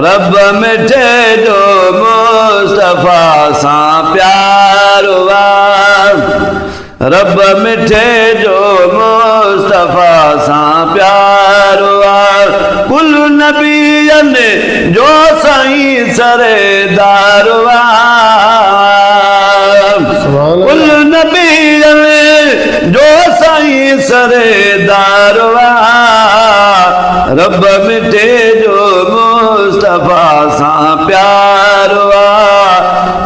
रब मिठे जो मुस्तफा सा प्यार हुआ, रब मिठे जो मुस्तफा सा प्यार हुआ। कुल नबियन जो साईं सरेदार हुआ, कुल नबियन जो साईं सरेदार हुआ। रब मिठे जो मुस्तफा सा प्यार हुआ,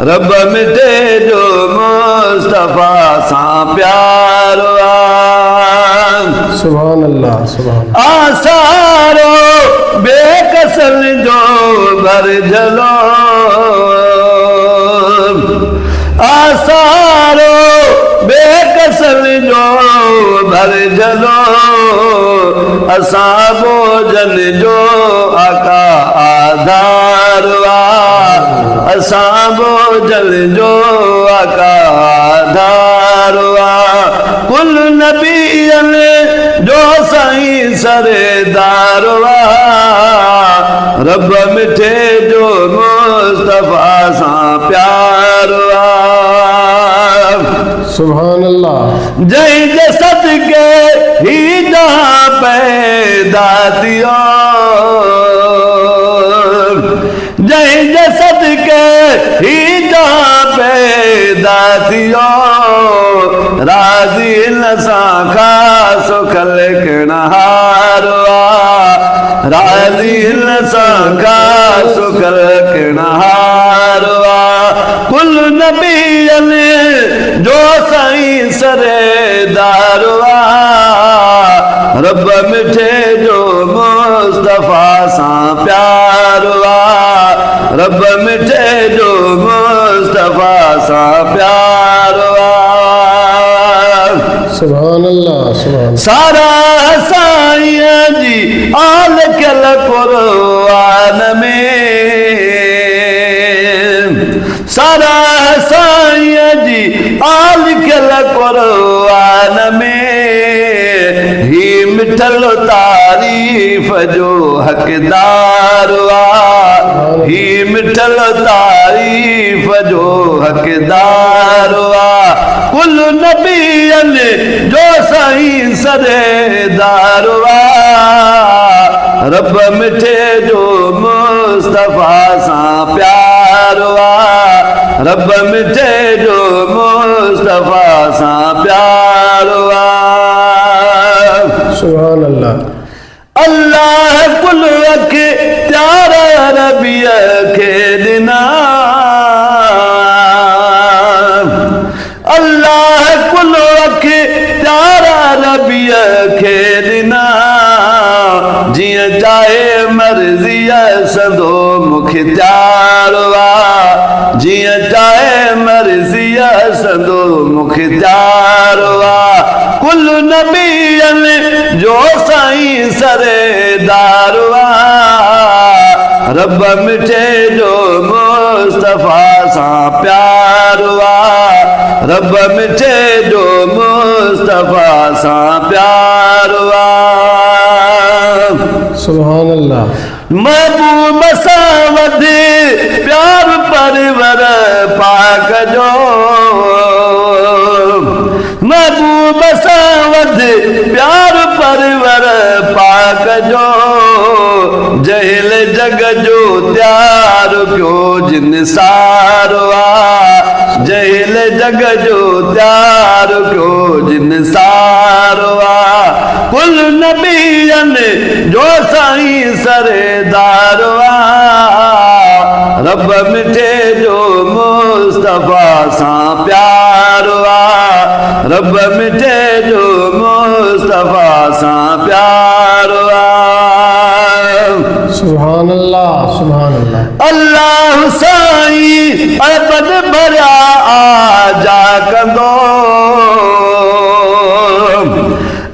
रब मिठे जो मुस्तफा सा प्यार हुआ। सुभान अल्लाह, सुभान। आसारो बेकसल जो भर जलो, आसारो बेकसल जो भर जलो। असां भोजन जो आका आधार हुआ, असां भोजन जो आका आधार हुआ। कुल नबियन जो साईं सरेदार हुआ, रब मिठे जो मुस्तफा सा प्यार हुआ। सुभान अल्लाह। जय जसद के ही जहां पैदा थियो, जय जसद के ही जहां पैदा थियो। राज़ी नसा खास खलकनहार हुआ, राज़ी नसा खास खलकनहार हुआ। कुल नबियन जो साईं सरेदार हुआ, रब मिठे जो मुस्तफा सा प्यार हुआ, रब मिठे जो मुस्तफा सा प्यार हुआ। सुभान अल्लाह, सुभान। सारा साईं जी आल कल कुरान में, सारा साईं जी आल कल कुरान में। ही मिठल तारीफ जो हकदार हुआ, ही मिठल तारीफ जो हकदार हुआ। कुल नबियन जो साईं सरेदार हुआ, रब मिठे जो मुस्तफा सा प्यार हुआ, रब मिठे जो मुस्तफा सा प्यार हुआ। सुभान अल्लाह। अल्लाह कुल रखे प्यारा रबिया के दिना, अल्लाह कुल रखे प्यारा रबिया के दिना। जिया चाहे मर्जिया सदो मुख्तियार हुआ, जिया चाहे मर्जिया सदो मुख्तियार हुआ। कुल नबियन जो साईं सरेदार हुआ, रब मिठे जो मुस्तफा सा प्यार हुआ, रब मिठे जो मुस्तफा सा प्यार हुआ। सुभान अल्लाह। महबूब सावध प्यार परवर पाक जो, महबूब सावध प्यार परवर पाक जो। जहिल जग जो त्यार क्यो जिन सार हुआ, जहिल जग जो त्यार क्यो जिन सार हुआ। कुल नबियन जो साईं सरेदार हुआ, रब मिठे जो मुस्तफा सा प्यार हुआ, रब मिठे जो मुस्तफा सा प्यार हुआ। सुभान अल्लाह, सुभान अल्लाह। अल्लाह साईं अबद भरिया आजा कंदो,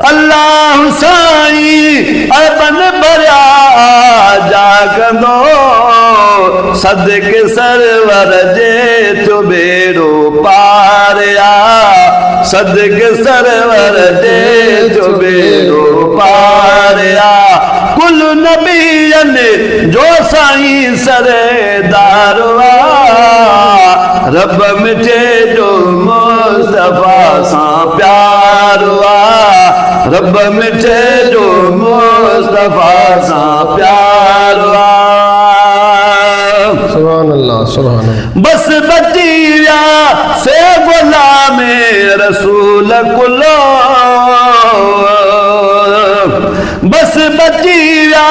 अल्लाह साईं अबद भरिया आजा कंदो। सदक सरवर जे तो बेड़ो पार आ, सदक सरवर जे साईं सरेदार रब मिठे जो मुस्तफा सां प्यार रब मिठे जो मुस्तफा सां प्यार सुभान अल्लाह सुभान अल्लाह बस बची विया से गुलाम रसूल कुलो बस बची विया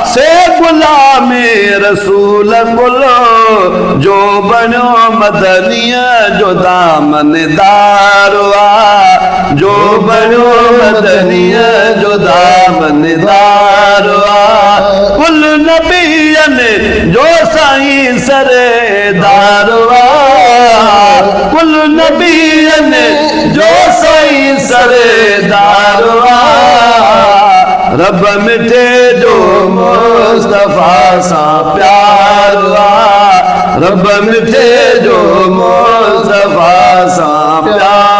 से गुलाम रसूल कुलो जो बनो मदनिया जो दामनदार जो बनो मदनिया जो दामनदार कुल नबियन जो साईं सरेदार कुल नबियन जो साईं सरेदार रब मिठे जो मुस्तफा सां प्यार रब मिठे जो मुस्तफा सां प्यार